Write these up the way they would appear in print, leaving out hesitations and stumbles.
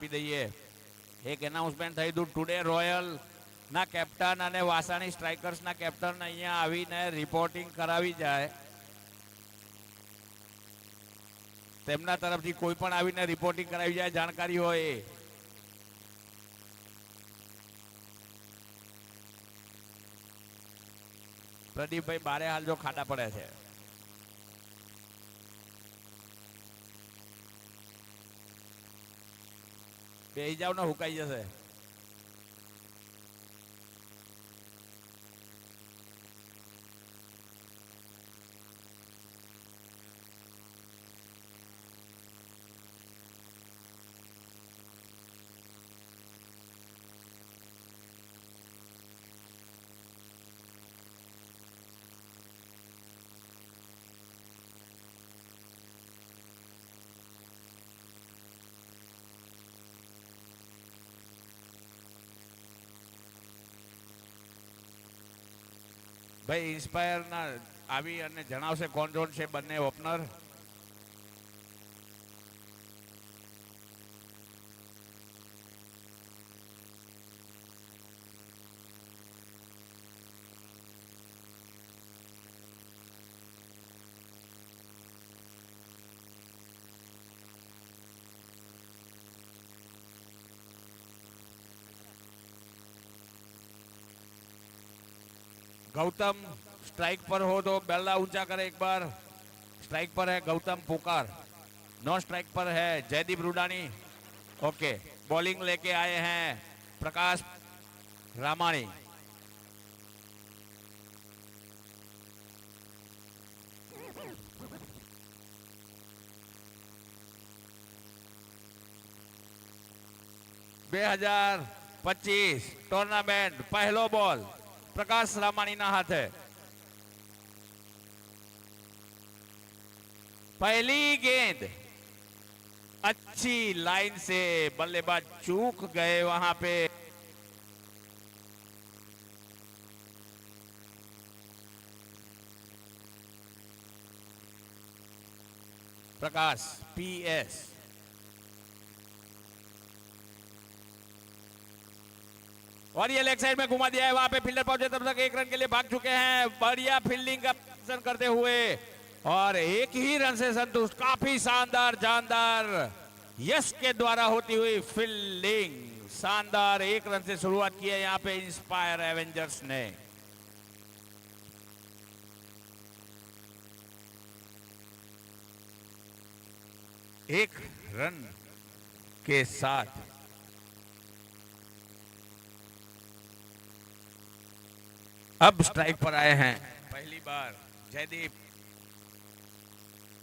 આપી દઈએ. એક એનાઉન્સમેન્ટ થઈ હતું. ટુડે રોયલ ના કેપ્ટન અને વાસાણી સ્ટ્રાઇકર્સના કેપ્ટન અહીંયા આવીને રિપોર્ટિંગ કરાવી જાય. તેમના તરફથી કોઈ પણ આવીને રિપોર્ટિંગ કરાવી જાય, જાણકારી હોય એ. પ્રદીપભાઈ બારે હાલ જો ખાડા પડે છે. બેસી જાવ ને, હુકાઈ જશે. ભાઈ ઇન્સ્પાયરના આવી અને જણાવશે કોણ કોણ છે બંને ઓપનર. गौतम स्ट्राइक पर हो तो बेल्ला ऊंचा करे एक बार. स्ट्राइक पर है गौतम पुकार. नो स्ट्राइक पर है जयदीप रुडानी. ओके, बॉलिंग लेके आए हैं प्रकाश रामाणी. બે 2025 टूर्नामेंट पहलो बॉल प्रकाश रामाणी ना हाथे. पहली गेंद अच्छी लाइन से बल्लेबाज चूक गए वहां पे. प्रकाश पीएस. और ये लेग साइड में घुमा दिया है. वहां पे फील्डर पहुंचे तब तक 1 रन के लिए भाग चुके हैं. बढ़िया फील्डिंग का प्रदर्शन करते हुए और 1 ही रन से संतुष्ट. काफी शानदार जानदार यश के द्वारा होती हुई फील्डिंग. शानदार 1 रन से शुरुआत की है यहाँ पे इंस्पायर एवेंजर्स ने. एक रन के साथ अब स्ट्राइक पर आए हैं पहली बार जयदीप.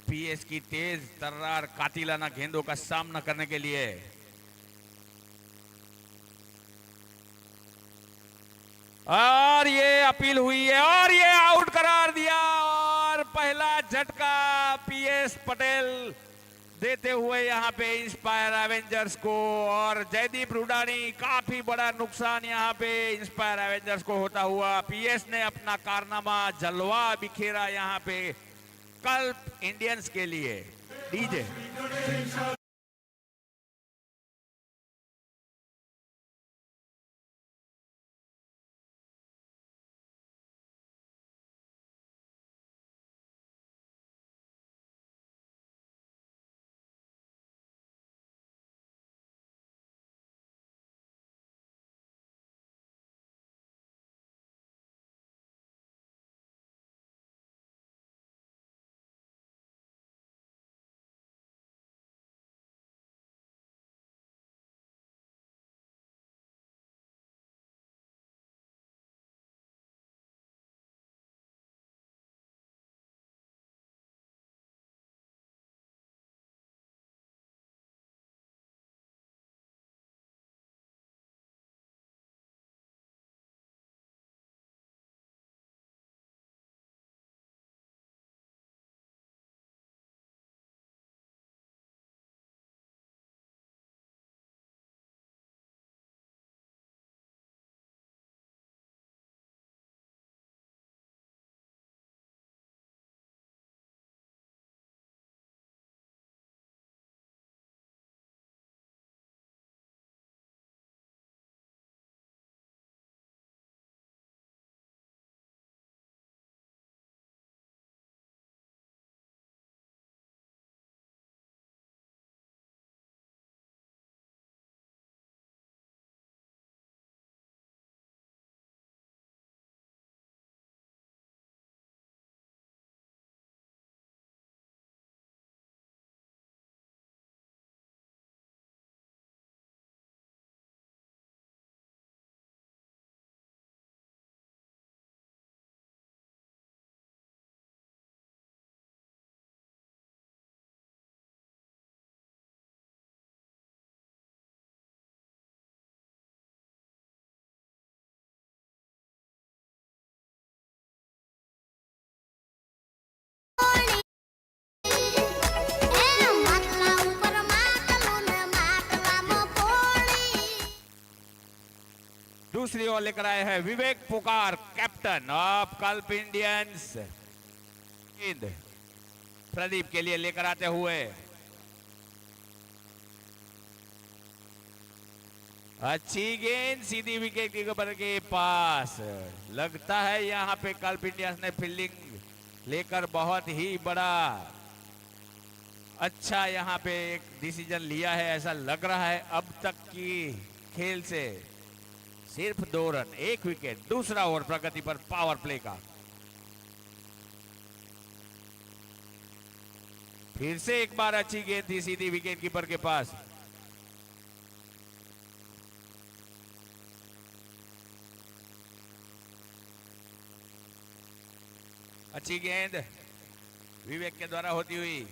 पीएस की तेज तर्रार कातिलाना गेंदों का सामना करने के लिए. और ये अपील हुई है और ये आउट करार दिया. और पहला झटका पीएस पटेल देते हुए यहाँ पे इंस्पायर एवेंजर्स को. और जयदीप रुडानी काफी बड़ा नुकसान यहाँ पे इंस्पायर एवेंजर्स को होता हुआ. पीएस ने अपना कारनामा जलवा बिखेरा यहाँ पे कल इंडियंस के लिए. डीजे दूसरी ओर लेकर आए हैं विवेक पुकार, कैप्टन ऑफ कल्प इंडियंस। गेंद प्रदीप के लिए लेकर आते हुए, अच्छी गेंद सीधी विकेट कीपर के पास। लगता है यहां पे कल्प इंडियंस ने फील्डिंग लेकर बहुत ही बड़ा अच्छा यहां पे एक डिसीजन लिया है, ऐसा लग रहा है। अब तक की खेल से सिर्फ 2 रन, 1 विकेट। दूसरा ओवर प्रगति पर पावर प्ले का। फिर से एक बार अच्छी गेंद थी सीधी विकेट कीपर के पास। अच्छी गेंद विवेक के द्वारा होती हुई,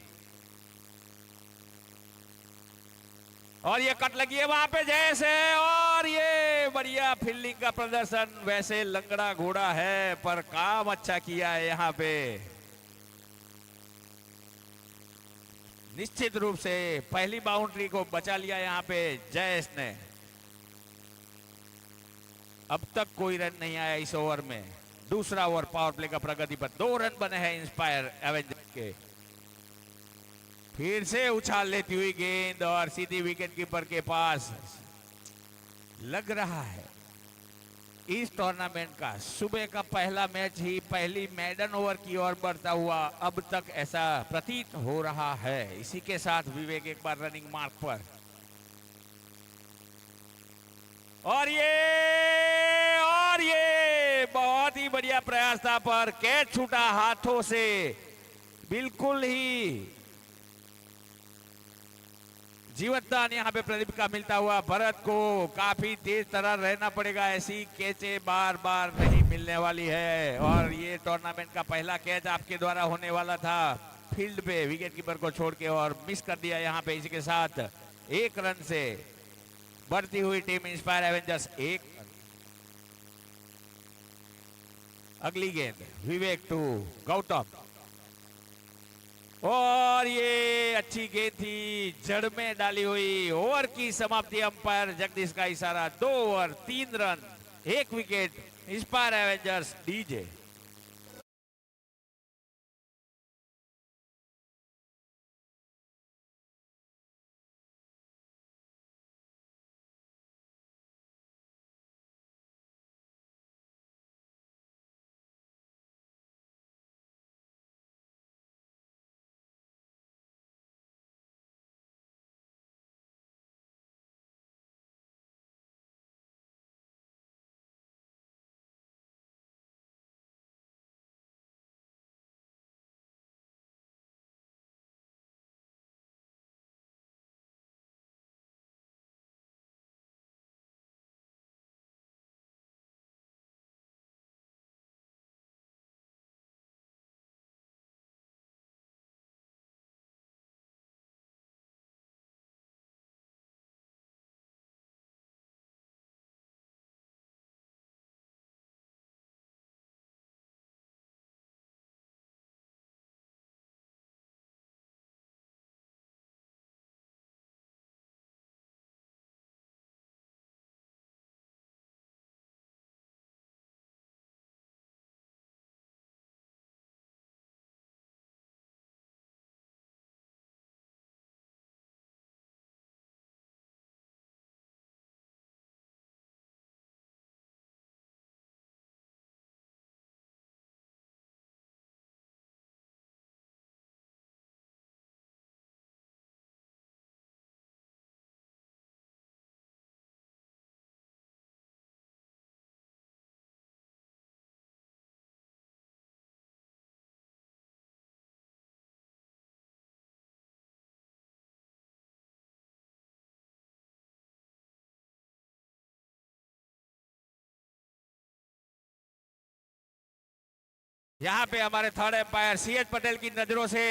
और ये कट लगी है वहां पे जैसे, और ये बढ़िया फील्डिंग का प्रदर्शन। वैसे लंगड़ा घोड़ा है पर काम अच्छा किया है यहां पे। निश्चित रूप से पहली बाउंड्री को बचा लिया यहां पे जयेश ने। अब तक कोई रन नहीं आया इस ओवर में। दूसरा ओवर पावर प्ले का प्रगति पर 2 रन बने हैं इंस्पायर एवेंजर्स के। फिर से उछाल लेती हुई गेंद और सीधी विकेट कीपर के पास। लग रहा है इस टूर्नामेंट का सुबह का पहला मैच ही पहली मैडन ओवर की ओर बढ़ता हुआ अब तक ऐसा प्रतीत हो रहा है। इसी के साथ विवेक एक बार रनिंग मार्क पर, और ये बहुत ही बढ़िया प्रयास था पर कैच छूटा हाथों से। बिल्कुल ही जीवनदान यहाँ पे प्रदीप का मिलता हुआ। भरत को काफी तेज तरह रहना पड़ेगा, ऐसी कैचे बार बार नहीं मिलने वाली है। और ये टूर्नामेंट का पहला कैच आपके द्वारा होने वाला था फील्ड पे विकेट कीपर को छोड़ के, और मिस कर दिया यहाँ पे। इसी के साथ 1 रन से बढ़ती हुई टीम इंस्पायर एवेंजर्स 1। अगली गेंद विवेक टू गौतम, और ये अच्छी गेंद थी जड़ में डाली हुई। ओवर की समाप्ति अंपायर जगदीश का इशारा। 2 over 3 run 1 wicket inspire avengers DJ. यहाँ पे हमारे थर्ड एम्पायर सीएच पटेल की नजरों से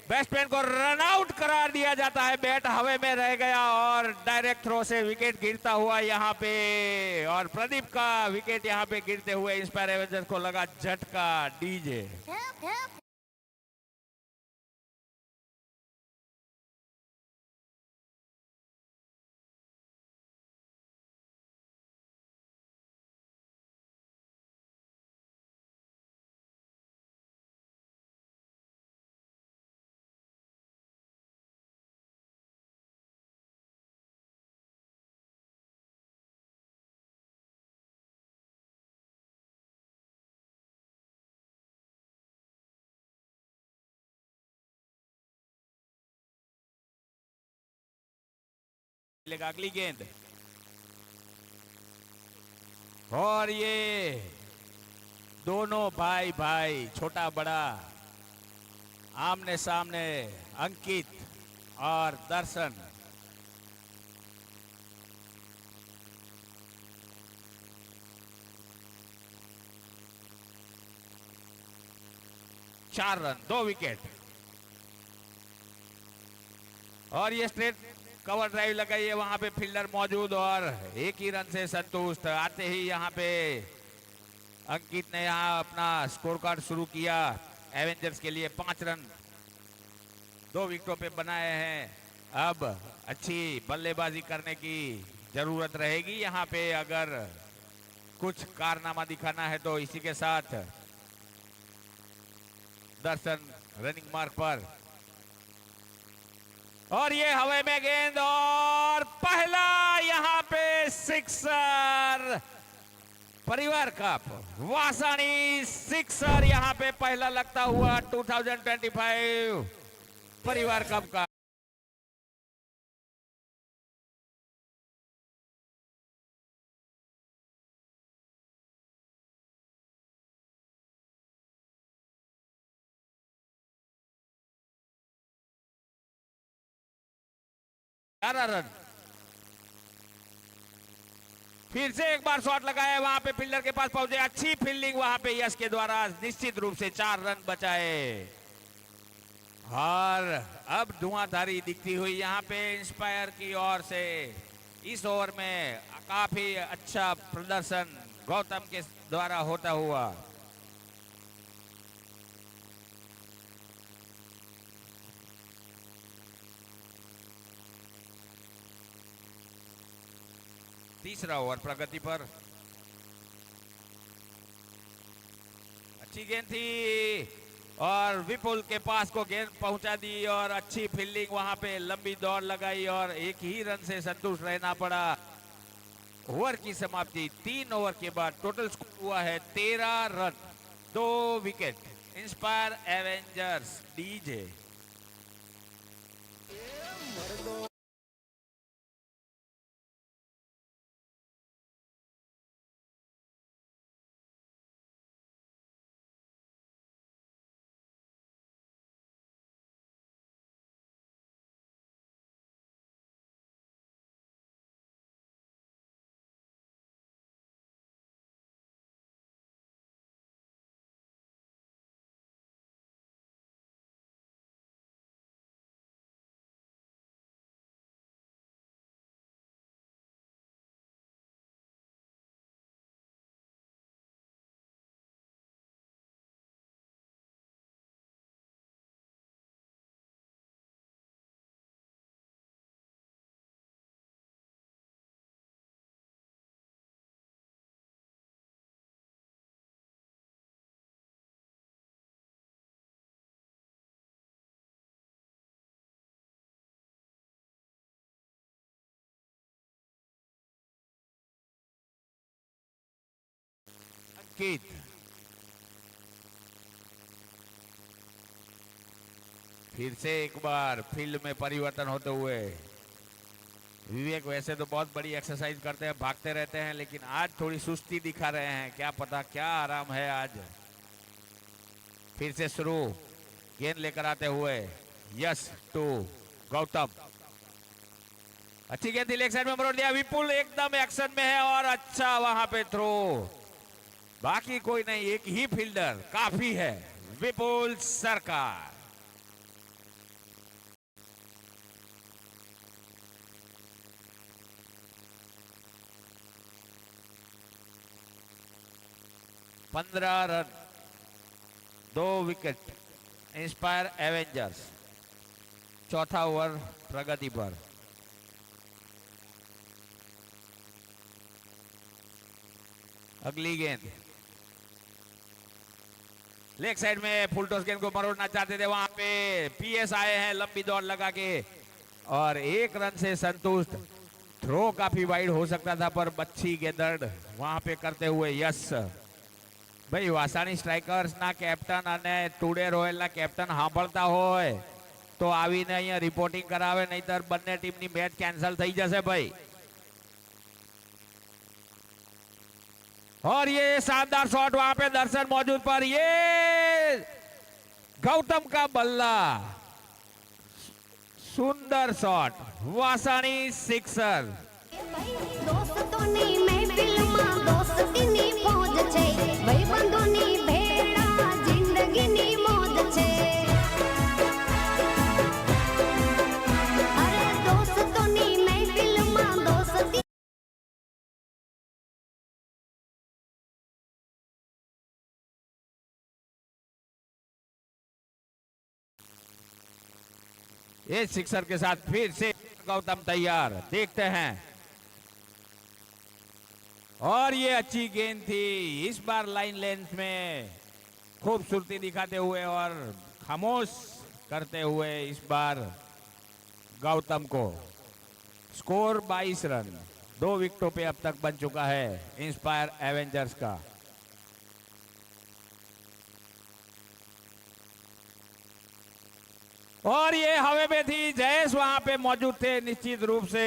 बैट्समैन को रन आउट करार दिया जाता है। बैट हवा में रह गया और डायरेक्ट थ्रो से विकेट गिरता हुआ यहाँ पे, और प्रदीप का विकेट यहाँ पे गिरते हुए इंस्पायर एवेंजर्स को लगा झटका। डीजे मिलेगा। अगली गेंद और ये दोनों भाई भाई छोटा बड़ा आमने सामने, अंकित और दर्शन। चार रन, 2 विकेट। और ये स्ट्रेट कवर ड्राइव लगाई है, वहां पे फील्डर मौजूद और एक ही रन से संतुष्ट। आते ही यहाँ पे अंकित ने यहाँ अपना स्कोर कार्ड शुरू किया एवेंजर्स के लिए। 5 रन 2 विकेटों पे बनाए हैं। अब अच्छी बल्लेबाजी करने की जरूरत रहेगी यहाँ पे, अगर कुछ कारनामा दिखाना है तो। इसी के साथ दर्शन रनिंग मार्क पर और ये हवा में गेंद और पहला यहाँ पे सिक्सर। परिवार कप वासानी सिक्सर यहाँ पे पहला लगता हुआ 2025 परिवार कप का। रन फिर से एक बार शॉट लगाया, वहां पे फील्डर के पास पहुंचे। अच्छी फील्डिंग वहां पे यश के द्वारा, निश्चित रूप से 4 रन बचाए। और अब धुआंधारी दिखती हुई यहाँ पे इंस्पायर की ओर से। इस ओवर में काफी अच्छा प्रदर्शन गौतम के द्वारा होता हुआ। तीसरा ओवर प्रगति पर। अच्छी गेंद थी और विपुल के पास को गेंद पहुंचा दी और अच्छी फील्डिंग, वहां पे लंबी दौड़ लगाई और एक ही रन से संतुष्ट रहना पड़ा। ओवर की समाप्ति 3 ओवर के बाद टोटल स्कोर हुआ है 13 run 2 wicket. Inspire avengers DJ. Ankit फिर से एक बार फील्ड में परिवर्तन होते हुए। विवेक वैसे तो बहुत बड़ी एक्सरसाइज करते हैं, भागते रहते हैं, लेकिन आज थोड़ी सुस्ती दिखा रहे हैं। क्या पता क्या आराम है आज। फिर से शुरू, गेंद लेकर आते हुए यस टू गौतम। अच्छी गेंद लेग साइड में मरोड़ दिया। विपुल एकदम एक्शन में है और अच्छा वहां पे थ्रो। बाकी कोई नहीं, एक ही फील्डर काफी है, विपुल सरकार। पंद्रह रन 2 विकेट। Inspire Avengers. चौथा ओवर प्रगति पर। अगली गेंद लेग साइड में फुल टॉस गेंद को मरोड़ना चाहते थे, वहां पे पीएस आए हैं लंबी दौड़ लगा के और 1 रन से संतुष्ट। थ्रो काफी वाइड हो सकता था पर अच्छी गेंदड़ वहां पे करते हुए यस। भाई વાસાણી સ્ટ્રાઇકર્સ ના કેપ્ટન અને ટુડે રોયલ ના કેપ્ટન સાંભળતા હોય તો આવીને અહીંયા રિપોર્ટિંગ કરાવે, નહીતર બંને ટીમની મેચ કેન્સલ થઈ જશે ભાઈ। और ये शानदार शॉट वहां पे दर्शन मौजूद पर, ये गौतम का बल्ला, सुंदर शॉट, वासानी सिक्सर। दोस्तोनी महफिलમાં દોસ્તીની ફોજ છે, ભાઈબંધોની ભેળા જિંદગીની મોજ છે। અરે દોસ્તોની મહેફિલમાં દોસ્તી ये सिक्सर के साथ फिर से गौतम तैयार, देखते हैं। और ये अच्छी गेंद थी, इस बार लाइन लेंथ में खूबसूरती दिखाते हुए और खामोश करते हुए इस बार गौतम को। स्कोर 22 रन, 2 विकेटों पे अब तक बन चुका है इंस्पायर एवेंजर्स का। और ये हवे में थी, जयेश वहां पे मौजूद थे निश्चित रूप से।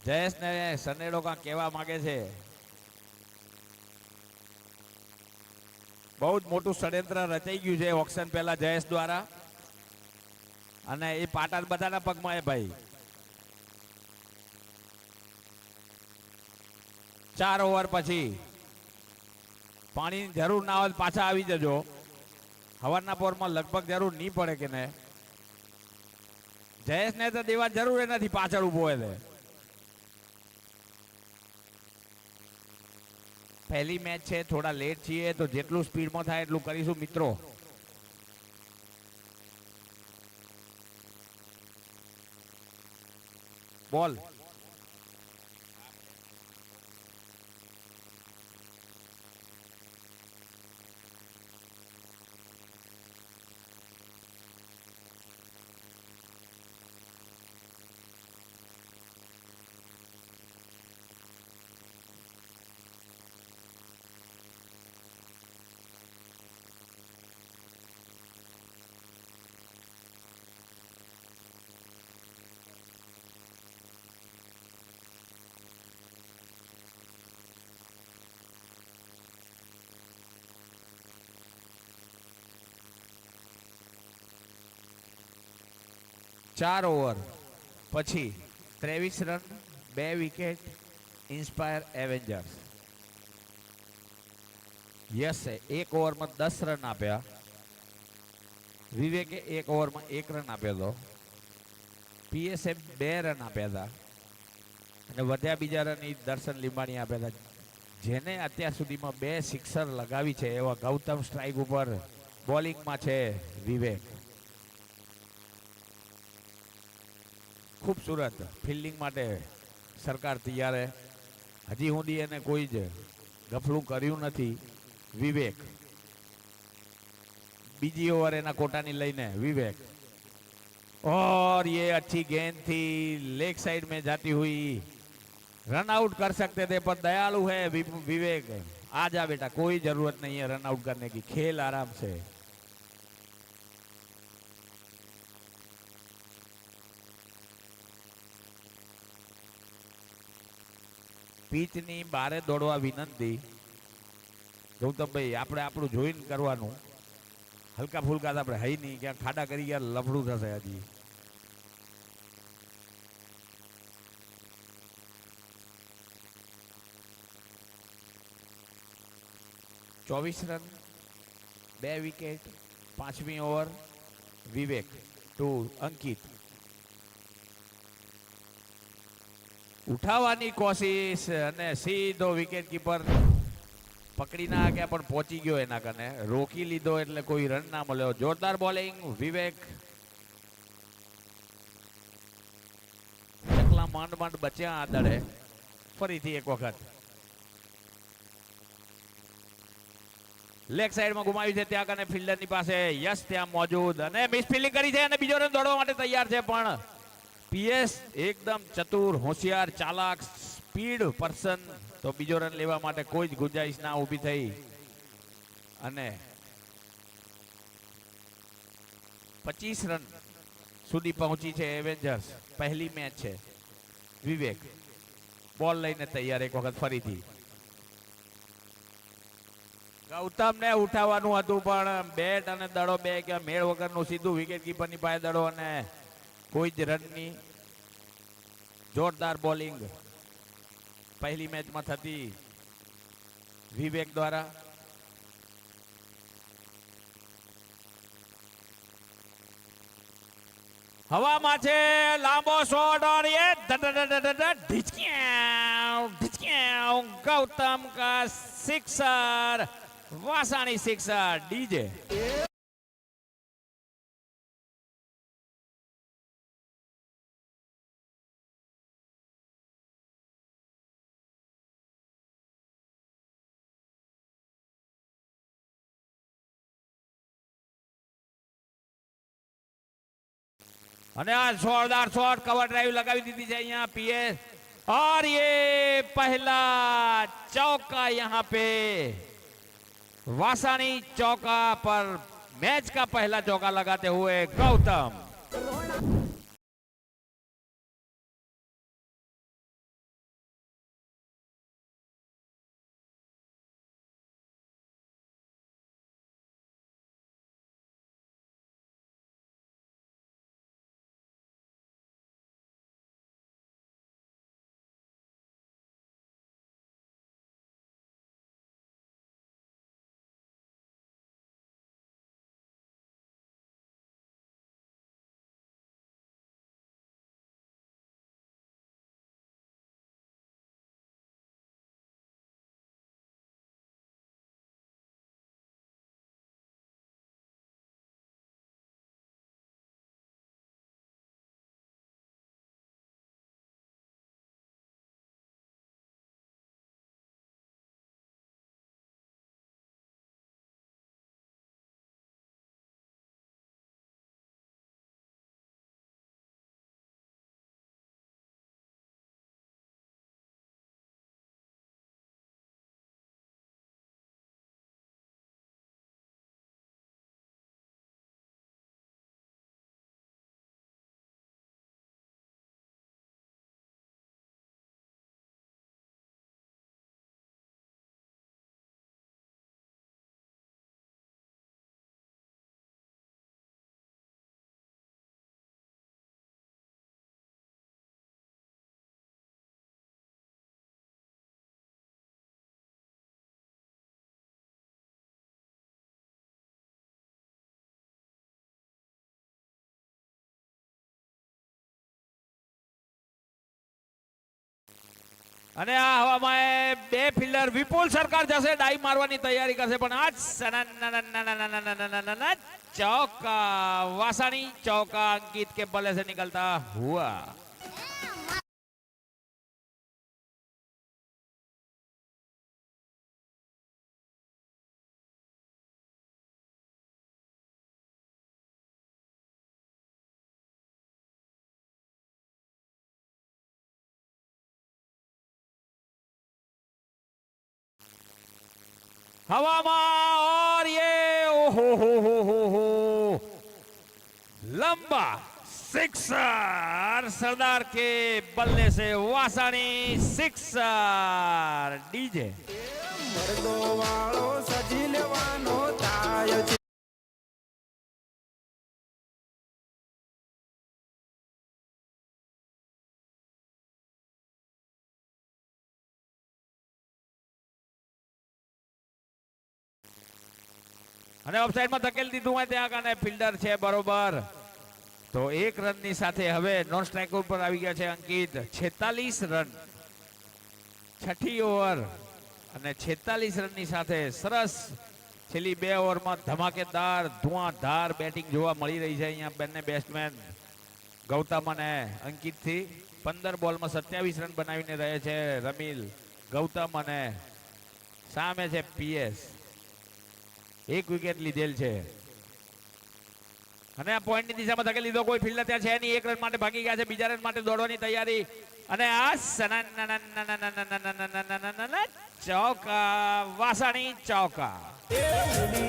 जयेश ने सनेडो का कहवा मांगे छे, बहुत मोटू षड्यंत्र रचाई गયું છે ઓક્શન પહેલા જયેશ દ્વારા, અને એ પાટા બધાના પગમાં એ ભાઈ। 4 ઓવર પછી પાણીની જરૂર ના હોય પાછા આવી જજો, હવારના પોરમાં લગભગ જરૂર નહીં પડે કે ને। જયેશને તો દેવા જરૂર નથી, પાછળ ઉભો હોય। પહેલી મેચ છે, થોડા લેટ છીએ તો જેટલું સ્પીડમાં થાય એટલું કરીશું મિત્રો। બોલ चार ओवर પછી 23 રન 2 વિકેટ ઇન્સ્પાયર એવેન્જર્સ। યસે 1 ઓવરમાં 10 રન આપ્યા, વિવેકે 1 ઓવરમાં 1 રન આપ્યો હતો, પીએસએ 2 રન આપ્યા હતા, અને વધ્યા બીજા રન દર્શન લીંબાણી આપ્યા હતા, જેને અત્યાર સુધીમાં 2 સિક્સર લગાવી છે એવા ગૌતમ સ્ટ્રાઇક ઉપર બોલિંગમાં છે વિવેક। खूबसूरत फील्डिंग माटे सरकार तैयार है, हजी हुंदी एने कोई ज गफलू कर्यु नथी विवेक। बीजी ओवर एना कोटानी लईने विवेक, और ये अच्छी गेंद थी, लेग साइड में जाती हुई, रन आउट कर सकते थे पर दयालु है विवेक। आ जा बेटा, कोई जरूरत नहीं है रन आउट करने की, खेल आराम से। પીચની બારે દોડવા વિનંતી। ગૌતમભાઈ આપણે આપણું જોઈન કરવાનું, હલકા ફુલકા તો આપણે હઈ નહીં, ક્યાં ખાડા કરી ગયા લફડું થશે હજી। 24 રન 2 વિકેટ, 5મી ઓવર વિવેક ટુ અંકિત। ઉઠાવવાની કોશિશ અને સીધો વિકેટ કીપર પકડી ના ગયા પણ પહોંચી ગયો એના કને, રોકી લીધો એટલે કોઈ રન ના મળ્યો। જોરદાર બોલિંગ વિવેક, ચકલા માંડ માંડ બચ્યા આદળે। ફરીથી એક વખત લેગ સાઈડમાં ગુમાવી છે, ત્યાં કને ફિલ્ડરની પાસે યશ ત્યાં મોજૂદ, અને મિસ ફિલ્ડિંગ કરી છે અને બીજો રન દોડવા માટે તૈયાર છે, પણ પીએસ એકદમ ચતુર, હોશિયાર, ચાલાક, સ્પીડ પર્સન, તો બીજો રન લેવા માટે કોઈ જ ગુંજાઈશ ના ઊભી થઈ। અને 25 રન સુધી પહોંચી છે એવેન્જર્સ. પહેલી મેચ છે. વિવેક બોલ લઈને તૈયાર એક વખત ફરીથી. ગૌતમને ઉઠાવવાનું હતું પણ બેટ અને દડો બે કે મેળ વગરનું સીધું વિકેટ કીપરની પાસે દડો અને કોઈ જ રનની જોરદાર બોલિંગ પહેલી મેચમાં થતી વિવેક દ્વારા. હવામાં છે લાંબો શોટ और ये गौतम का सिक्सर. वासानी सिक्सर. डीजे અને આ જોરદાર શોટ કવર ડ્રાઈવ लगावी दीदी है यहाँ पीएस और ये पहला चौका यहाँ पे वासानी चौका पर मैच का पहला चौका लगाते हुए गौतम. અને આ હવામાં બે ફિલ્ડર વિપુલ સરકાર જશે ડાઈ મારવાની તૈયારી કરશે પણ આજ चौका वासानी चौका अंकित के बल्ले से निकलता हुआ. हवामा और ये हो लंबा सिक्सर सरदार के बल्ले से वासानी सिक्सर. डीजे मर्दो वाळो सजी लेवानो ताय છે. અને ઓફસાઈડમાં ધકેલી દીધું હોય ત્યાં કાને ફિલ્ડર છે બરોબર. તો એક રનની સાથે હવે નોન સ્ટ્રાઇક ઉપર આવી ગયા છે અંકિત. 46 રન છઠ્ઠી ઓવર અને 46 રનની સાથે સરસ છેલ્લી 2 ઓવરમાં ધમાકેદાર ધુઆંધાર બેટિંગ જોવા મળી રહી છે અહીંયા બંને બેટ્સમેન ગૌતમ અને અંકિતથી. 15 બોલમાં 27 રન બનાવીને રહે છે રમીલ ગૌતમ અને સામે છે પીએસ. એક વિકેટ લીધેલ છે અને આ પોઈન્ટની દિશામાં ધકેલી લીધો. કોઈ ફિલ્ડર ત્યાં છે નહીં. એક રન માટે ભાગી ગયા છે. બીજા રન માટે દોડવાની તૈયારી અને આ ચૌકા વાસાણી ચૌકા. એ ઉડી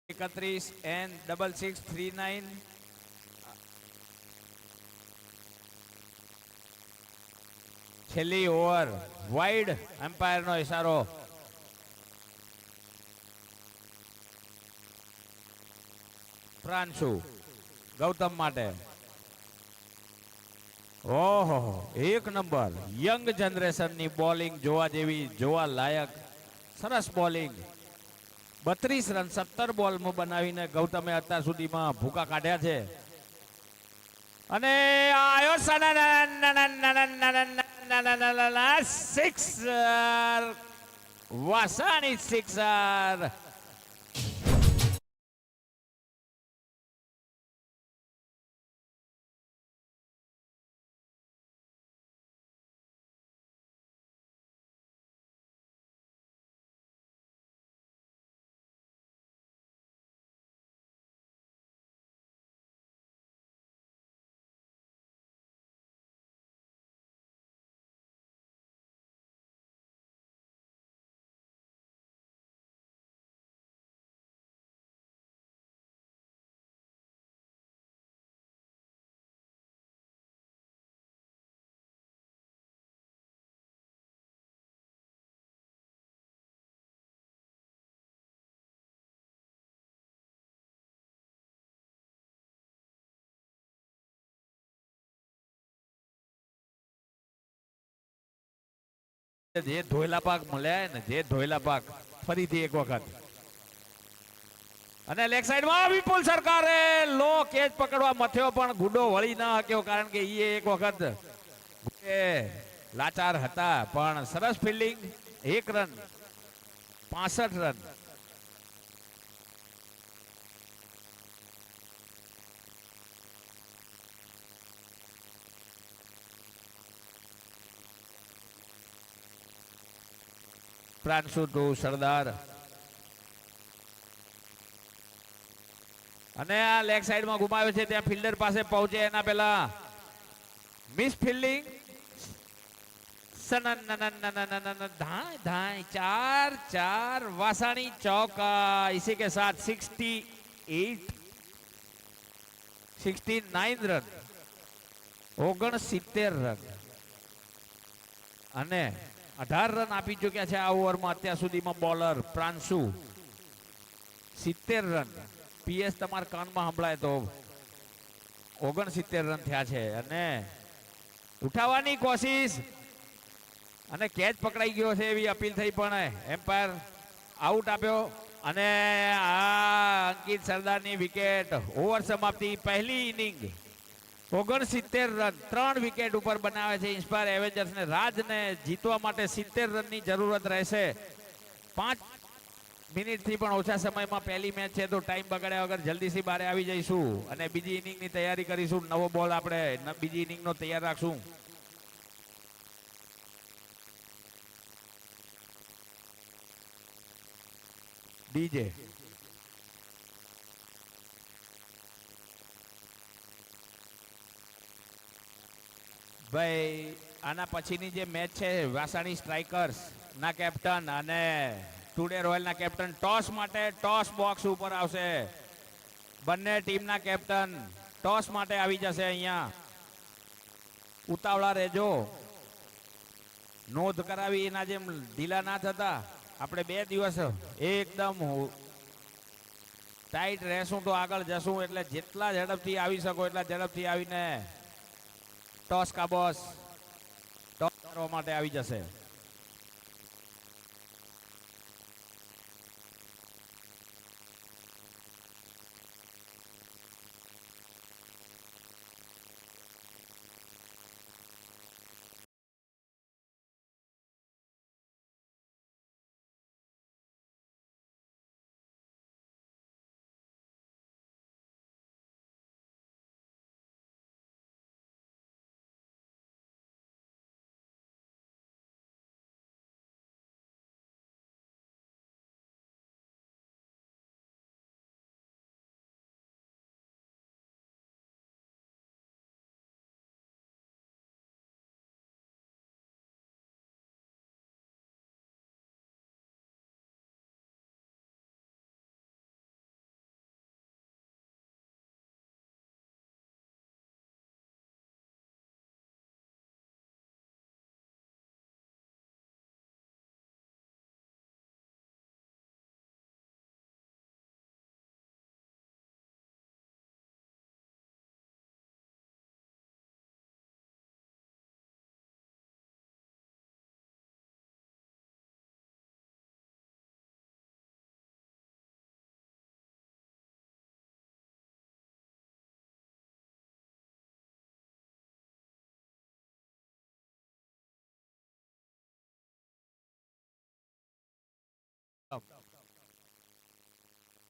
N6639 છેલ્લી ઓવર વાઇડ એમ્પાયર નો ઇશારો પ્રાંશુ ગૌતમ માટે ઓહો એક નંબર યંગ જનરેશનની બોલિંગ જોવા જેવી જોવા લાયક સરસ બોલિંગ 32 રન 17 બોલમાં બનાવીને ગૌતમે અત્યાર સુધીમાં ભૂકા કાઢ્યા છે અને આયો સિક્સર વાસાની સિક્સર જે ધોયલા પાક મળ્યા ને જે ધોયલા પાક ફરીથી એક વખત અને લેગ સાઈડમાં વિપુલ સરકારે લો કેચ પકડવા મથ્યો પણ ગુડો વળી ન શક્યો કારણ કે એ એક વખત લાચાર હતા પણ સરસ fielding 1 run 65 run Pranshu to Sardar અને આ લેગ સાઈડમાં ગુમાવ્યો છે ત્યાં ફિલ્ડર પાસે પહોંચે એના પહેલા મિસ ફિલ્ડિંગ धाई धाई 4 वासानी चौका इसी के साथ 69 रन 69 रन અને 18 રન આપી ચૂક્યા છે આ ઓવરમાં અત્યાર સુધીમાં બોલર પ્રાંશુ 70 રન પીએસ તમારા કાનમાં સંભળાય તો 69 રન થયા છે અને ઉઠાવવાની કોશિશ અને કેચ પકડાઈ ગયો છે એવી અપીલ થઈ પણ એમ્પાયર આઉટ આપ્યો અને આ અંકિત સરદારની વિકેટ ઓવર સમાપ્તિ પહેલી ઇનિંગ 69 રન 3 વિકેટ ઉપર બનાવે છે ઇન્સ્પાયર એવેન્જર્સને રાજને જીતવા માટે 70 રનની જરૂરત રહેશે 5 મિનિટથી પણ ઓછા સમયમાં પહેલી મેચ છે તો ટાઈમ બગાડ્યા વગર જલ્દીથી બહાર આવી જઈશું અને બીજી ઇનિંગની તૈયારી કરીશું નવો બોલ આપણે બીજી ઇનિંગનો તૈયાર રાખશું ડીજે ભાઈ આના પછીની જે મેચ છે વાસાણી સ્ટ્રાઇકર્સ ના કેપ્ટન અને ટુડે રોયલના કેપ્ટન ટોસ માટે ટોસ બોક્સ ઉપર આવશે. બંને ટીમના કેપ્ટન ટોસ માટે આવી જશે. અહીંયા ઉતાવળા રહેજો, નોંધ કરાવી એના જેમ ઢીલા ના થતા. આપણે 2 દિવસ એકદમ ટાઈટ રહેશું તો આગળ જશું, એટલે જેટલા ઝડપથી આવી શકો એટલા ઝડપથી આવીને ટોસ કા બોસ ટોસ કરવા માટે આવી જશે.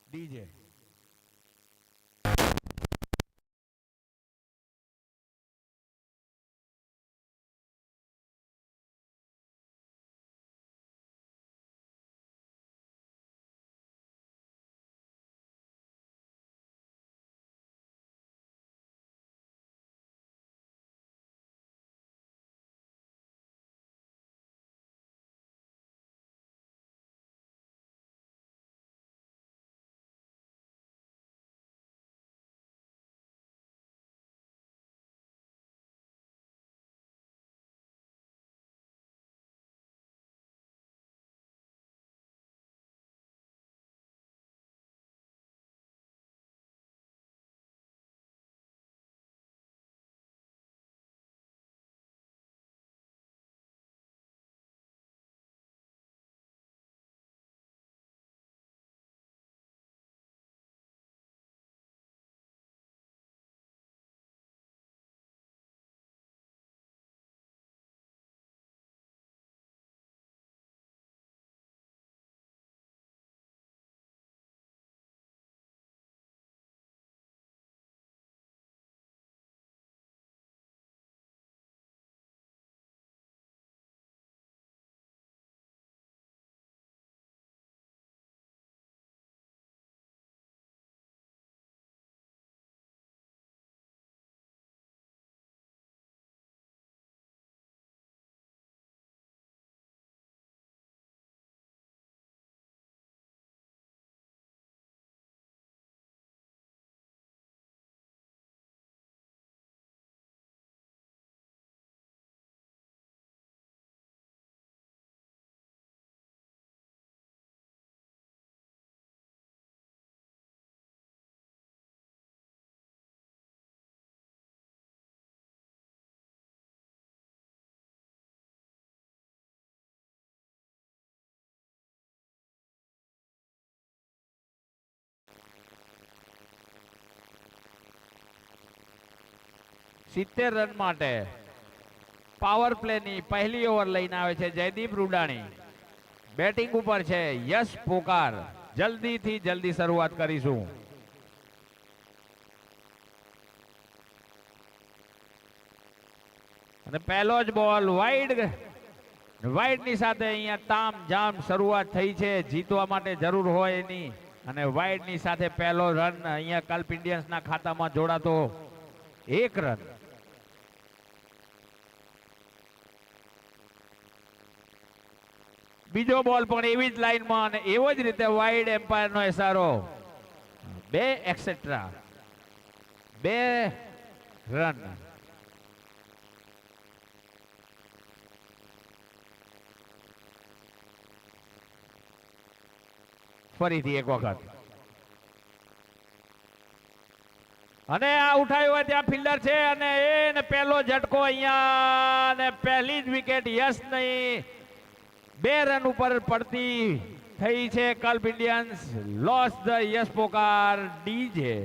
ડીજે સિત્તેર રન માટે પાવર પ્લે ની પહેલી ઓવર લઈને આવે છે જયદીપ રૂડાણી. બેટિંગ ઉપર છે યશ પોકાર. જલ્દીથી જલ્દી શરૂઆત કરીશું. અને પહેલો જ બોલ વાઇડ ની સાથે અહીંયા તામ જામ શરૂઆત થઈ છે. જીતવા માટે જરૂર હોય એની, અને વાઇડ ની સાથે પહેલો રન અહીંયા કલ્પ ઇન્ડિયન્સ ના ખાતામાં જોડાતો 1 રન. બીજો બોલ પણ એવી જ લાઈનમાં અને એવો જ રીતે વાઇડ એમ્પાયરનો ઇશારો. 2 એક્સેટ્રા 2 રન. ફરીથી એક વખત અને આ ઉઠાયું હોય ત્યાં ફિલ્ડર છે અને એને પહેલો ઝટકો અહીંયા અને પહેલી જ વિકેટ યસ નહીં 2 રન ઉપર પડતી થઈ છે કલ્પ ઇન્ડિયન્સ. લોસ ધ યસ પોકાર ડીજે.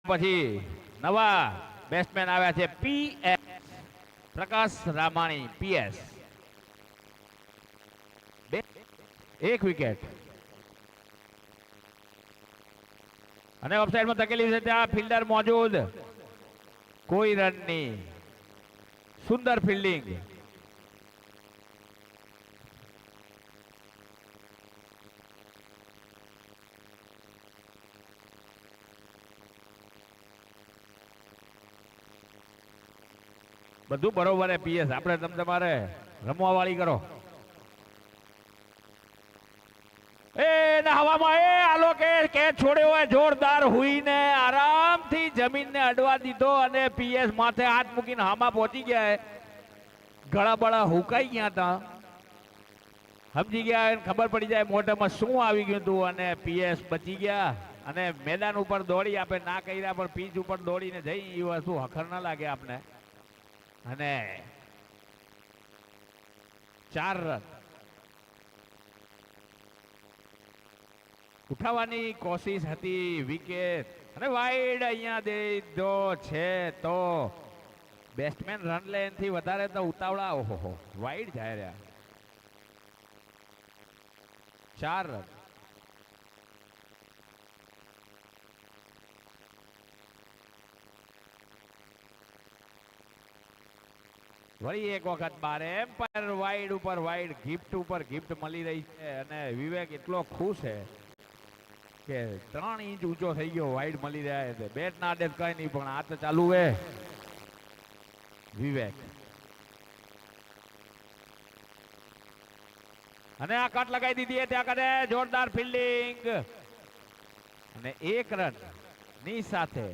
પછી નવા બેટ્સમેન આવ્યા છે PS Prakash Ramani. PS 1 wicket અને ઓફસાઇડમાં ધકેલી છે ત્યાં ફિલ્ડર મોજૂદ. કોઈ રનની સુંદર ફિલ્ડિંગ. બધું બરોબર હે પીએસ. આપણે તમારે રમવા વાળી કરો. હવામાં આલો કે છોડ્યો હોય જોરદાર હુઈને આરામથી જમીનને અડવા દીધો અને પીએસ માથે હાથ મૂકીને હામાં પહોંચી ગયા. ગળા બળા હુકાઈ ગયા હતા. સમજી ગયા ખબર પડી જાય મોઢામાં શું આવી ગયું હતું અને પીએસ બચી ગયા અને મેદાન ઉપર દોડી આપણે ના કર્યા પણ પીચ ઉપર દોડીને જઈ એ વસ્તુ હખર ના લાગે આપણે. અને 4 રન ઉઠાવવાની કોશિશ હતી. વિકેટ અને વાઇડ અહીંયા દીધો છે તો બેટ્સમેન રન લે એનાથી વધારે તો ઉતાવળા. ઓહો વાઇડ જાય રહ્યા. 4 રન. વળી એક વખત બાર એમ્પાયર વાઇડ ઉપર વાઇડ ગિફ્ટ ઉપર ગિફ્ટ મળી રહી છે અને વિવેક એટલો ખુશ છે કે 3 ઇંચ ઊંચો થઈ ગયો. વાઇડ મળી રહ્યા છે. બેટ ના આડે કઈ નહીં પણ આ તો ચાલુ હે વિવેક. અને આ કટ લગાવી દીધી ત્યાં કરે જોરદાર ફિલ્ડિંગ અને 1 રન ની સાથે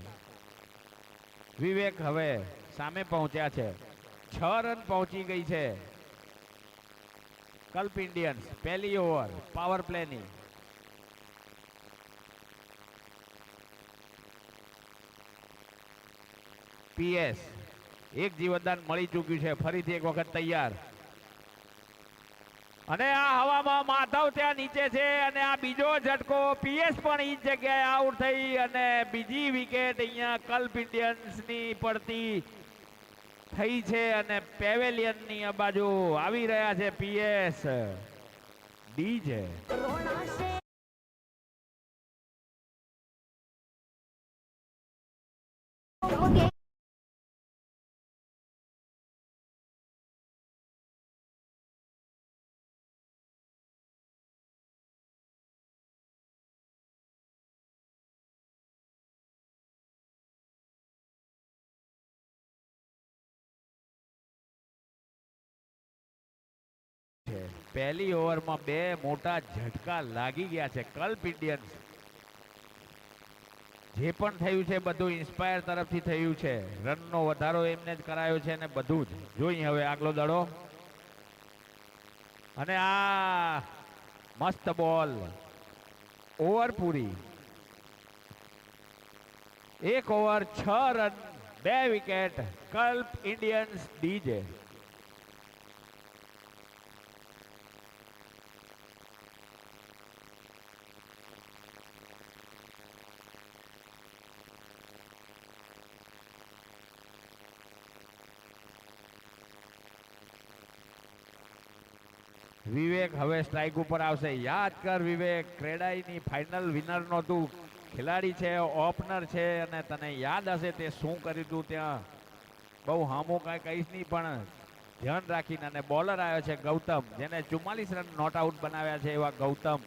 વિવેક હવે સામે પહોંચ્યા છે. 6 રન પહોંચી ગઈ છે કલ્પ ઇન્ડિયન્સ. પહેલી ઓવર પાવર પ્લેની. પીએસ 1 જીવતદાન મળી ચૂક્યું છે. ફરીથી એક વખત તૈયાર અને આ હવામાં માધવ ત્યાં નીચે છે અને આ બીજો ઝટકો. પીએસ પણ એ જગ્યાએ આઉટ થઈ અને બીજી વિકેટ અહીંયા કલ્પ ઇન્ડિયન્સની પડતી થઈ છે અને પેવેલિયનની આ બાજુ આવી રહ્યા છે પીએસ ડીજે. પહેલી ઓવરમાં 2 મોટા ઝટકા લાગી ગયા છે કલ્પ ઇન્ડિયન્સ. જે પણ થયું છે બધું ઇન્સ્પાયર તરફથી થયું છે. રનનો વધારો એમને જ કરાયો છે અને બધું જ જોઈ હવે આગલો દડો. અને આ મસ્ત બોલ. ઓવર પૂરી. 1 over 6 run 2 wicket Kalp Indians DJ. Vivek હવે સ્ટ્રાઇક ઉપર આવશે. યાદ કર વિવેક, ક્રેડાઈની ફાઇનલ વિનર નો તું ખેલાડી છે, ઓપનર છે, અને તને યાદ હશે તે શું કર્યું તું ત્યાં. બહુ હામું કાંઈ કહીશ નહીં, પણ ધ્યાન રાખીને. અને બોલર આવ્યો છે ગૌતમ, જેને 44 રન નોટ આઉટ બનાવ્યા છે. એવા ગૌતમ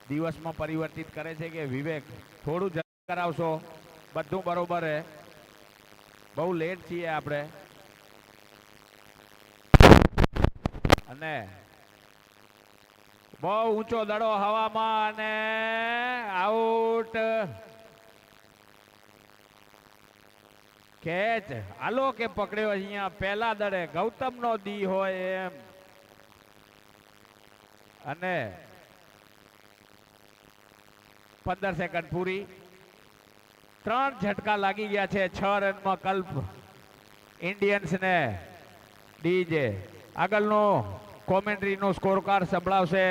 દિવસમાં પરિવર્તિત કરે છે કે વિવેક થોડું જલ્દી કરાવશો, બધું બરોબર હે, બહુ લેટ છીએ આપણે. અને બહુ ઊંચો દડો હવામાં અને આઉટ. કેચ આલો કે પકડ્યો અહીંયા પહેલા દડે, ગૌતમ નો દી હોય એમ. અને 15 સેકન્ડ પૂરી. 3 ઝટકા લાગી ગયા છે. 6 રનમાં કલ્પ ઇન્ડિયન્સ ને ડીજે. આગળનો કોમેન્ટ્રીનો સ્કોરકાર્ડ સંભળાવશે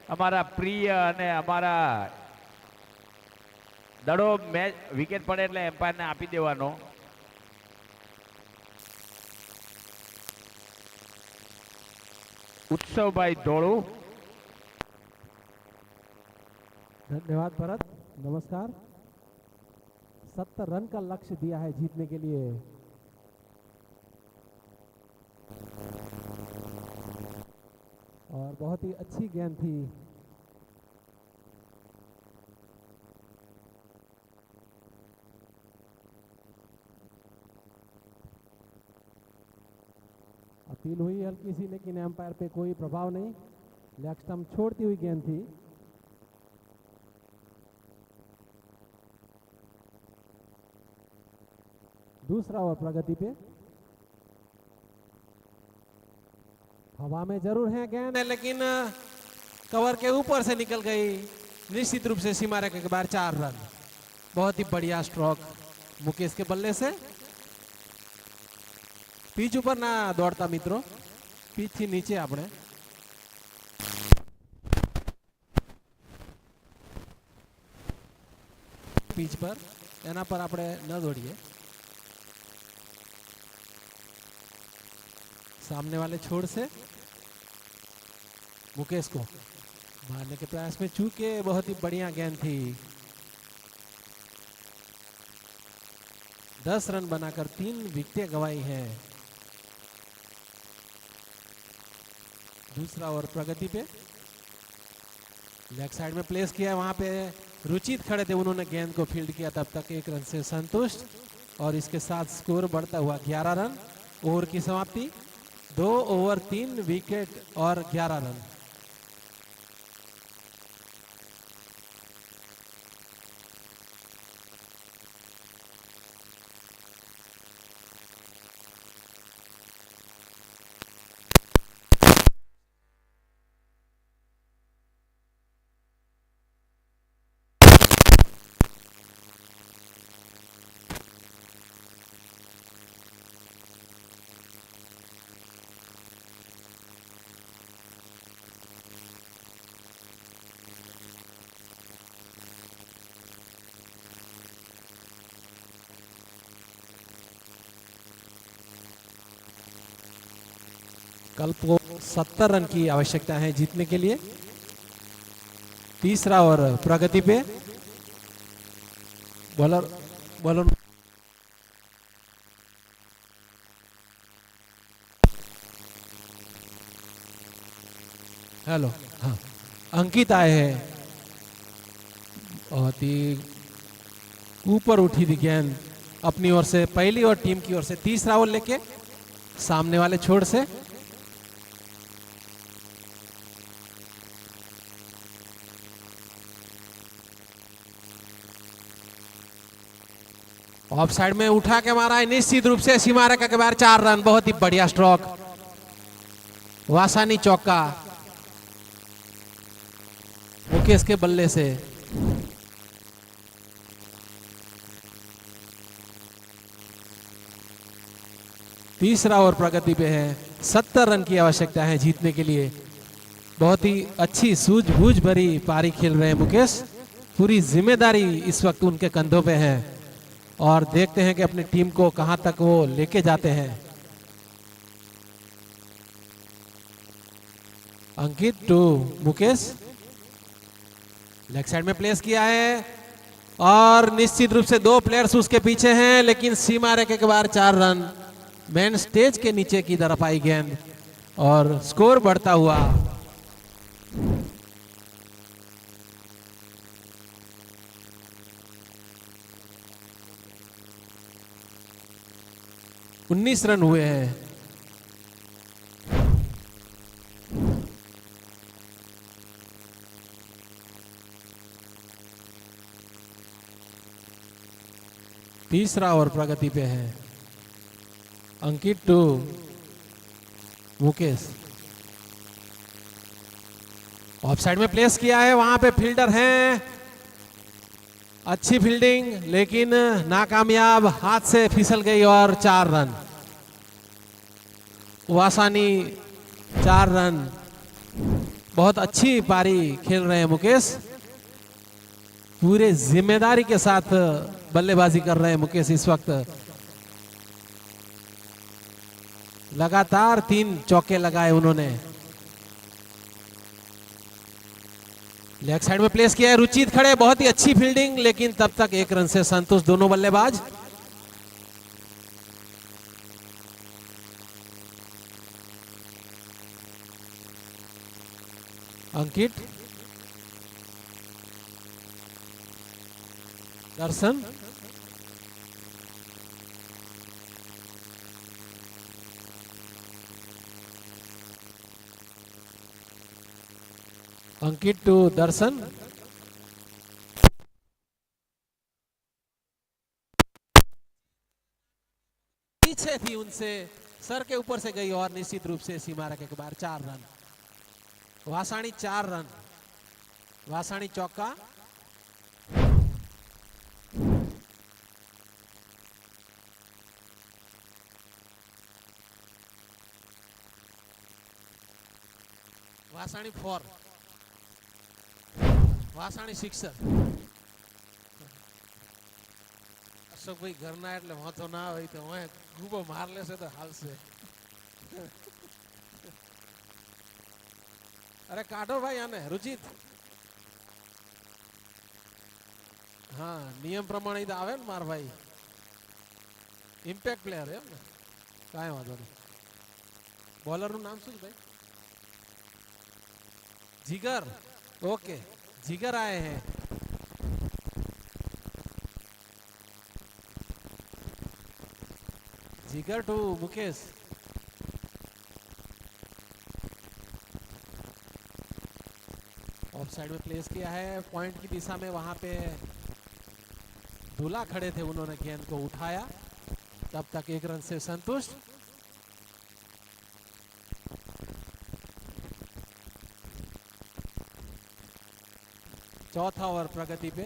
અમારા પ્રિય અને અમારા દડો મેચ વિકેટ પડે એટલે એમ્પાયરને આપી દેવાનો. उत्सवभाई धोड़ू. धन्यवाद भरत, नमस्कार। 70 रन का लक्ष्य दिया है जीतने के लिए। और बहुत ही अच्छी गेंद थी। अपील हुई हल्की सी, लेकिन एम्पायर पे कोई प्रभाव नहीं। लेग स्टंप छोड़ती हुई गेंद थी। दूसरा ओवर प्रगति पे। हवा में जरूर है गेंद, लेकिन कवर के ऊपर से निकल गई। निश्चित रूप से सीमा रेखा के बाहर 4 रन। बहुत ही बढ़िया स्ट्रोक मुकेश के बल्ले से। पिच ऊपर ना दौड़ता मित्रों, पिच थी नीचे आपने। पिच पर एना पर आपने न दौड़िए। सामने वाले छोड़ से मुकेश को मारने के प्रयास में चूके। बहुत ही बढ़िया गेंद थी। 10 रन बनाकर 3 विकेटें गंवाई हैं। दूसरा ओवर प्रगति पे। लेग साइड में प्लेस किया, वहां पे रुचित खड़े थे, उन्होंने गेंद को फील्ड किया। तब तक 1 रन से संतुष्ट और इसके साथ स्कोर बढ़ता हुआ 11 रन। ओवर की समाप्ति 2 ओवर 3 विकेट और 11 रन। कल को 70 रन की आवश्यकता है जीतने के लिए। तीसरा ओवर प्रगति पे। बॉलर हेलो, हाँ, अंकित आए हैं। बहुत ही ऊपर उठी थी गेंद अपनी ओर से, पहली और टीम की ओर से। तीसरा ओवर लेके सामने वाले छोड़ से। ऑफ साइड में उठा के मारा है, निश्चित रूप से सीमा रेखा के बाहर 4 रन। बहुत ही बढ़िया स्ट्रोक, वासानी चौका मुकेश के बल्ले से। तीसरा ओवर प्रगति पे है। 70 रन की आवश्यकता है जीतने के लिए। बहुत ही अच्छी सूझबूझ भरी पारी खेल रहे हैं मुकेश। पूरी जिम्मेदारी इस वक्त उनके कंधों पे है और देखते हैं कि अपनी टीम को कहां तक वो लेके जाते हैं। अंकित टू मुकेश, लेग साइड में प्लेस किया है और निश्चित रूप से 2 प्लेयर्स उसके पीछे हैं, लेकिन सीमा रेखा के बाहर 4 रन। मेन स्टेज के नीचे की तरफ आई गेंद और स्कोर बढ़ता हुआ। उन्नीस रन हुए हैं। तीसरा ओवर प्रगति पे है। अंकित टू मुकेश, ऑफ साइड में प्लेस किया है, वहां पे फील्डर हैं, अच्छी फील्डिंग लेकिन नाकामयाब, हाथ से फिसल गई और 4 रन। वासानी 4 रन। बहुत अच्छी पारी खेल रहे हैं मुकेश, पूरे जिम्मेदारी के साथ बल्लेबाजी कर रहे हैं मुकेश इस वक्त। लगातार 3 चौके लगाए उन्होंने। लेग साइड में प्लेस किया है, रुचित खड़े, बहुत ही अच्छी फील्डिंग लेकिन तब तक 1 रन से संतुष्ट दोनों बल्लेबाज। अंकित, दर्शन, अंकित टू दर्शन, पीछे थी उनसे, सर के ऊपर से गई और निश्चित रूप से सीमा रेखा के बाहर 4 रन। वासानी 4 रन। वासानी चौका। वासानी 4। वासानी 6। अशोक भाई घरना એટલે વાંધો ના હોય તો હું ગુબો માર લેશે તો હાલશે। अरे काटो भाई आने रुचित। हाँ नियम प्रमाणे तो आवे मार भाई, इम्पेक्ट प्लेयर है ने काई वांधो नहीं। बॉलर નું નામ શું ભાઈ? जिगर। ओके जिगर आए हैं। जिगर टू मुकेश। ऑफ साइड में प्लेस किया है, पॉइंट की दिशा में, वहां पे दूल्हा खड़े थे, उन्होंने गेंद को उठाया, तब तक 1 रन से संतुष्ट। चौथा ओवर प्रगति पे।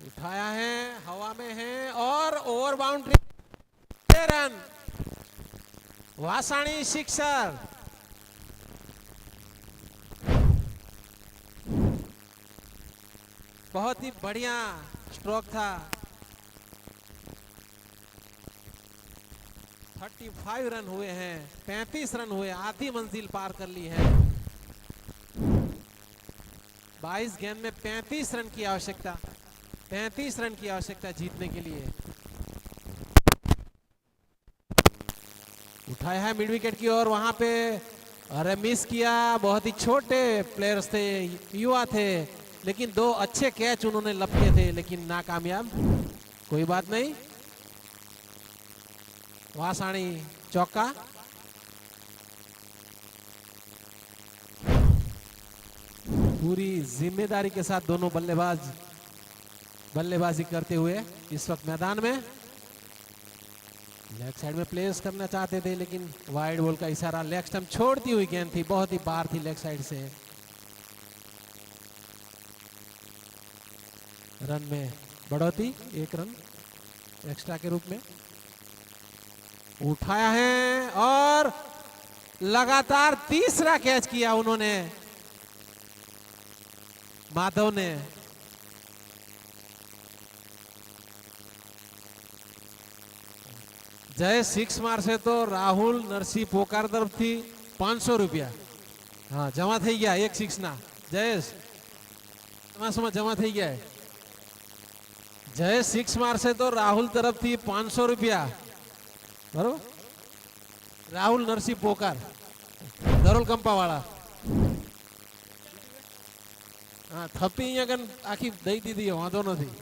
उठाया है, हवा में है और ओवर बाउंड्री, रन। वासानी सिक्सर। बहुत ही बढ़िया स्ट्रोक था। 35 रन हुए हैं, 35 रन हुए, आधी मंजिल पार कर ली है। 22 गेंद में 35 रन की आवश्यकता, 35 रन की आवश्यकता जीतने के लिए। उठाया है मिड विकेट की ओर, वहां पे अरे मिस किया, बहुत ही छोटे प्लेयर्स थे, युवा थे, लेकिन 2 अच्छे कैच उन्होंने लपके थे लेकिन नाकामयाब। कोई बात नहीं। वासानी चौका। पूरी जिम्मेदारी के साथ दोनों बल्लेबाज बल्लेबाजी करते हुए इस वक्त मैदान में। लेग साइड में प्लेस करना चाहते थे लेकिन वाइड बॉल का इशारा, लेग स्टंप छोड़ती हुई गेंद थी, बहुत ही बाहर थी लेग साइड से। रन में बढ़ोतरी, 1 रन एक्स्ट्रा के रूप में। उठाया है और लगातार तीसरा कैच किया उन्होंने, माधव ने। जय 6 मारશે તો રાહુલ નરસિંહ પોકાર તરફથી 500 રૂપિયા હા જમા થઈ ગયા 1 6 ના જયેશ તમારામાં જમા થઈ ગયા જય 6 મારશે તો રાહુલ તરફથી 500 રૂપિયા બરોબર રાહુલ નરસિંહ પોકાર ધરોલ કંપાવાળા હા થપ્પી અહીંયા કન આખી દઈ દીધી વાંધો નથી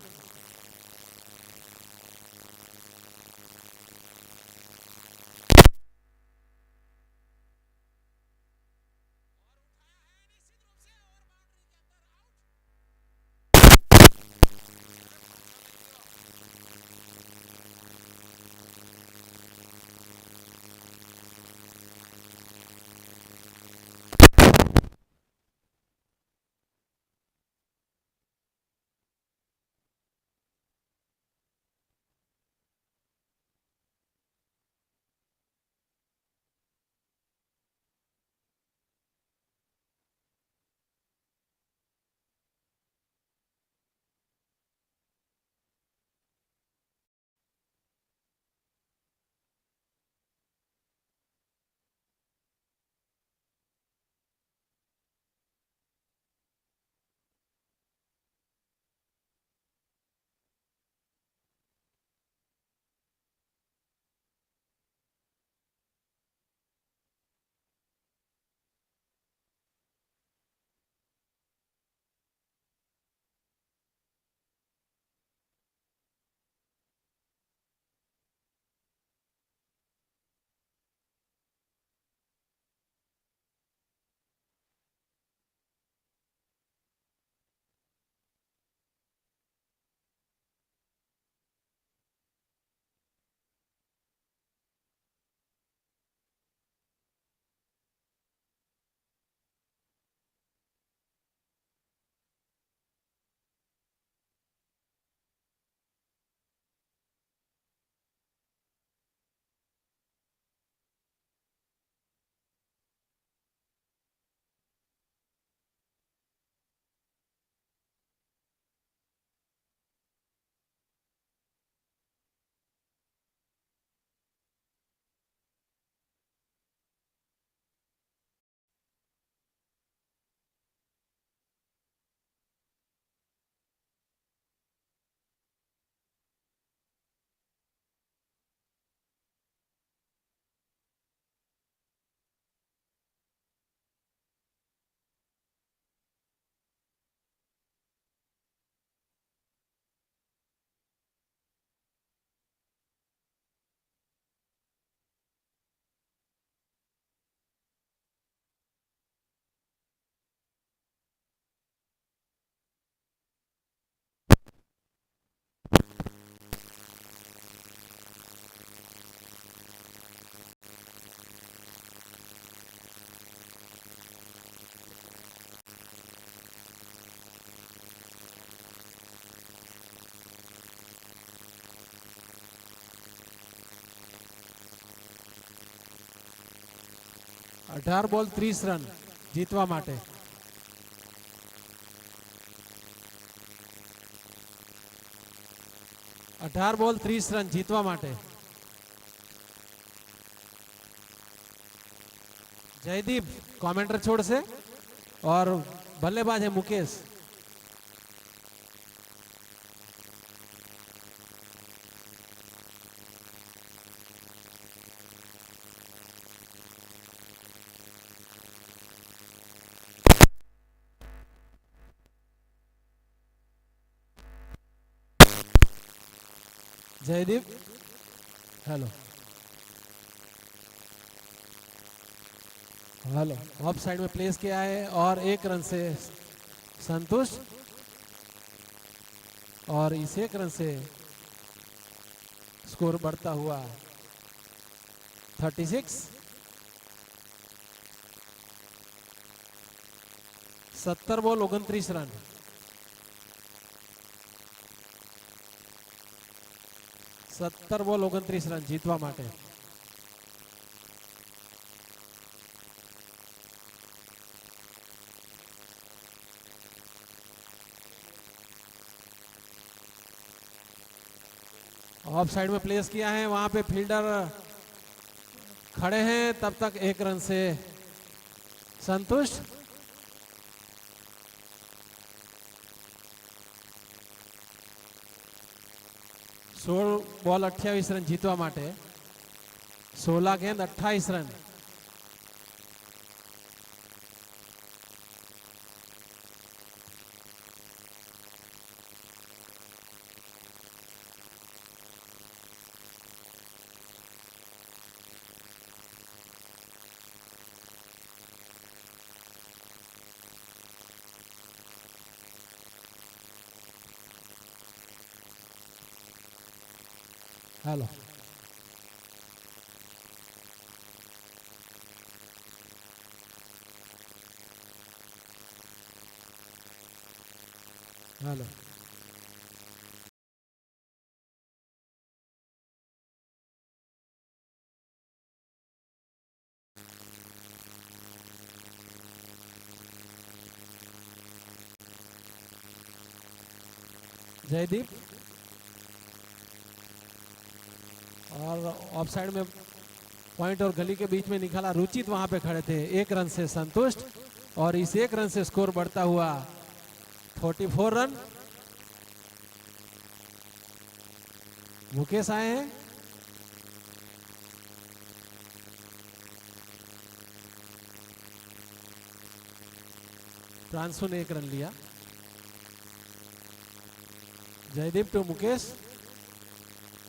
अठार बॉल 30 रन जीतवा माटे 18 बॉल 30 रन जीतवा माटे जयदीप कमेंटर छोड़ से और बल्लेबाज है Mukesh Jaydeep hello hello off side में प्लेस किया है और 1 रन से संतुष्ट और इस 1 रन से स्कोर बढ़ता हुआ 36 70 बॉल 29 रन 70 बॉल 29 रन जीतवा माटे ऑफ साइड में प्लेस किया है, वहां पे फील्डर खड़े हैं, तब तक 1 रन से संतुष्ट। सोल बॉल 28 रन जीतवा माटे 16 गेंद 28 रन। हेलो, हेलो, जयदीप और ऑफ साइड में पॉइंट और गली के बीच में निकाला रुचित, वहां पे खड़े थे, 1 रन से संतुष्ट। और इस 1 रन से स्कोर बढ़ता हुआ 44 रन। मुकेश आए हैं, प्रांशु ने 1 रन लिया। जयदीप टू मुकेश,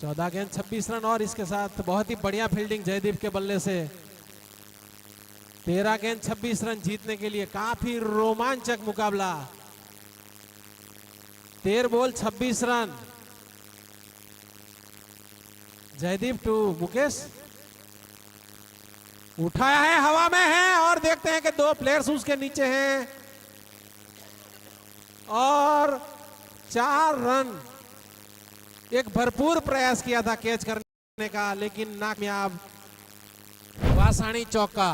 14 गेंद 26 रन। और इसके साथ बहुत ही बढ़िया फील्डिंग जयदीप के बल्ले से 13 गेंद 26 रन जीतने के लिए काफी रोमांचक मुकाबला। 13 ball 26 run. Jaydeep to Mukesh, उठाया है, हवा में है और देखते हैं कि 2 प्लेयर्स उसके नीचे हैं और 4 रन। एक भरपूर प्रयास किया था कैच करने का, लेकिन नाकामयाब। वासाणी चौका।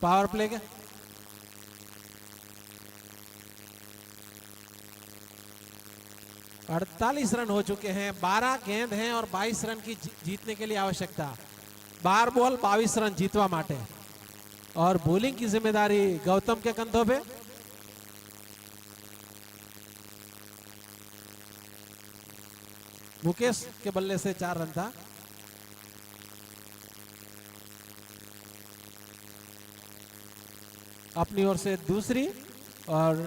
पावर प्ले के 48 रन हो चुके हैं। 12 गेंद हैं और 22 रन की जीतने के लिए आवश्यकता। 12 बॉल 22 रन जीतवा माटे और बॉलिंग की जिम्मेदारी गौतम के कंधों पे। मुकेश के बल्ले से 4 रन था। अपनी ओर से दूसरी और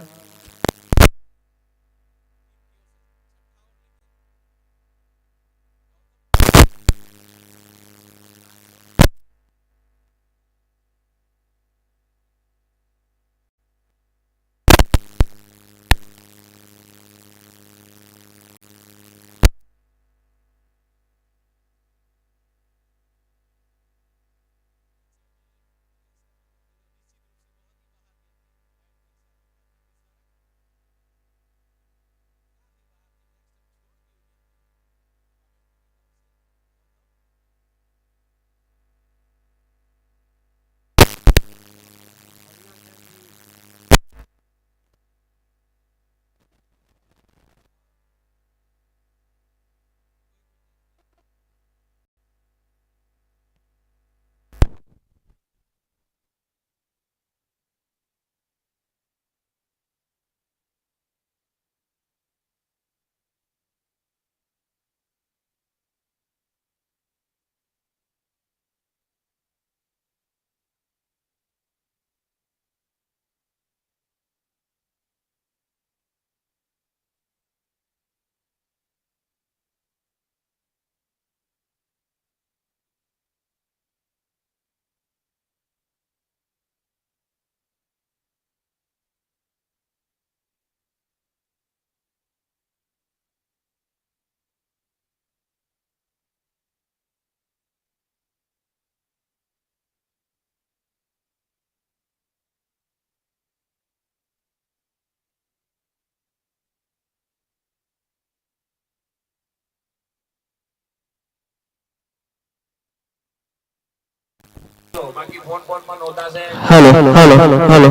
બાકી ફોન ફોન માં નોતા છે hello hello hello hello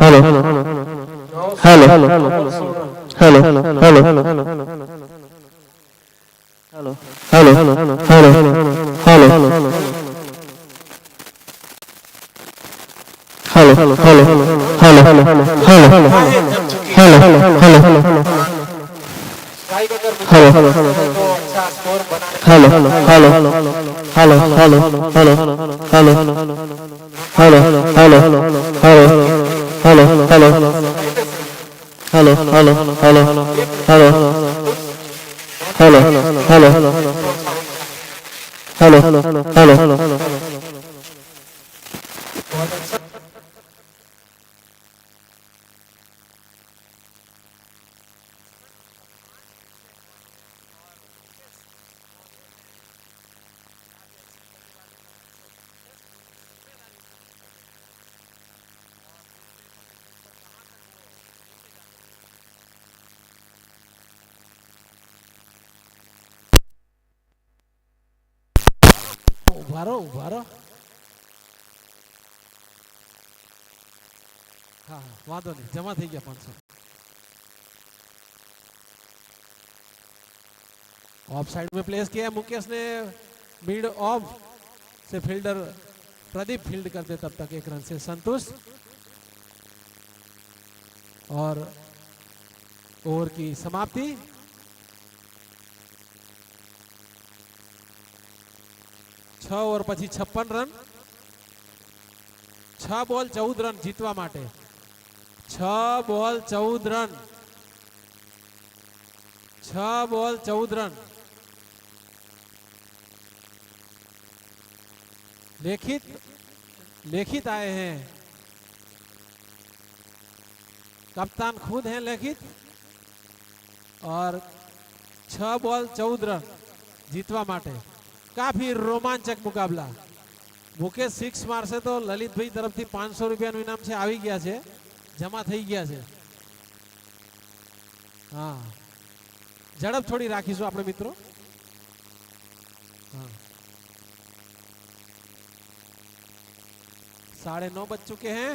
hello hello hello hello hello hello ઉભારો हाँ वादो नहीं जमा थी गया 500 ऑफ साइड में प्लेस किया मुकेश ने मिड ऑफ से फील्डर प्रदीप फील्ड करते तब तक 1 रन से संतुष्ट और ओवर की समाप्ति 6 ओवर પછી 56 રન 6 બોલ 14 રન જીતવા માટે 6 બોલ 14 રન 6 બોल 14 रन लेखित आए हैं कप्तान खुद हैं लेखित और 6 बॉल 14 रन जीतवा माटे काफी रोमांचक मुकाबला मुकेश 6 मारसे तो ललित भाई तरफ थी 500 रुपया इनाम से આવી ગયા છે जमा થઈ ગયા છે हाँ झड़प थोड़ी राखीशु अपने मित्रों हाँ 9:30 बज चुके हैं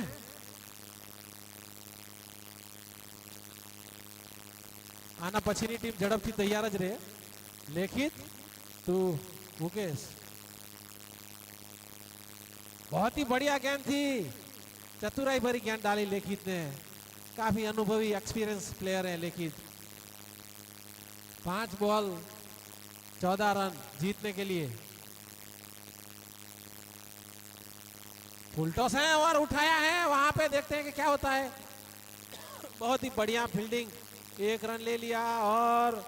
आना पछीनी टीम झड़प थी तैयार ज रहे लेखित तू मुकेश बहुत ही बढ़िया गेंद थी चतुराई भरी गेंद डाली लेखित ने काफी अनुभवी एक्सपीरियंस प्लेयर है लेखित 5 बॉल 14 रन जीतने के लिए फुल टॉस है और उठाया है वहां पे देखते हैं कि क्या होता है बहुत ही बढ़िया फील्डिंग 1 रन ले लिया और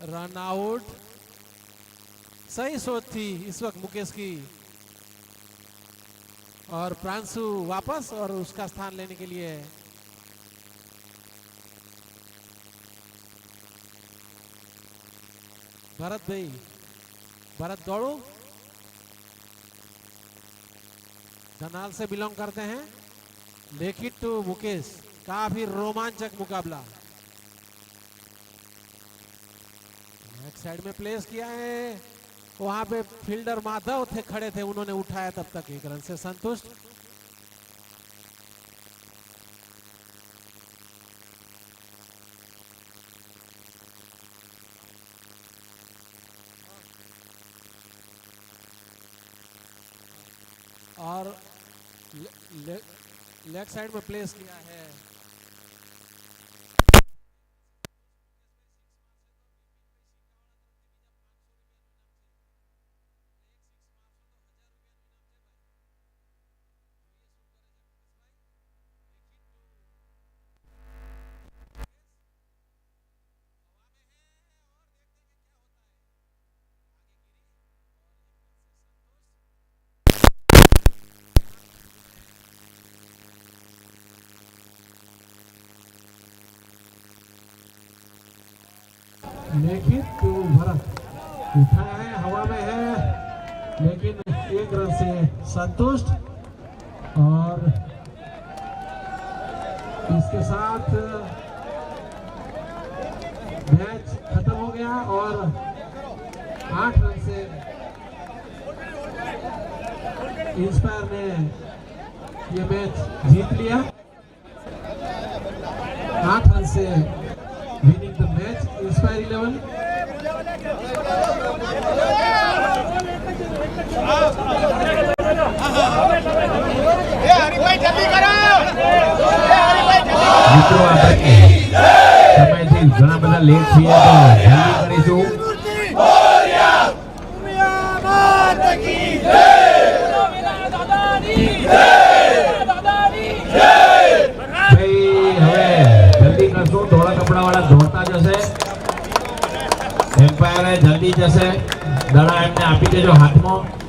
रन आउट सही सोच थी इस वक्त मुकेश की और प्रांशु वापस और उसका स्थान लेने के लिए भरत भाई भरत दौड़ू धनाल से बिलोंग करते हैं लेखित टू मुकेश काफी रोमांचक मुकाबला एक साइड में प्लेस किया है वहां पे फील्डर माधव थे खड़े थे उन्होंने उठाया तब तक 1 रन से संतुष्ट और लेग साइड में प्लेस किया है लेखित तो भरत उठाया है हवा में है लेकिन 1 रन से संतुष्ट और इसके साथ मैच खत्म हो गया और 8 रन से इंस्पायर ने ये मैच जीत लिया 8 रन से विनिंग द मैच इंस्पायर 11। મિત્રો આપણે સમયથી ઘણા બધા લેટ થયા તો જલ્દી કરીશું ભાઈ હવે જલ્દી કરશું ધોળા કપડા વાળા દોડતા જશે એમ્પાયર જલ્દી જશે દડા એમને આપી દેજો હાથમાં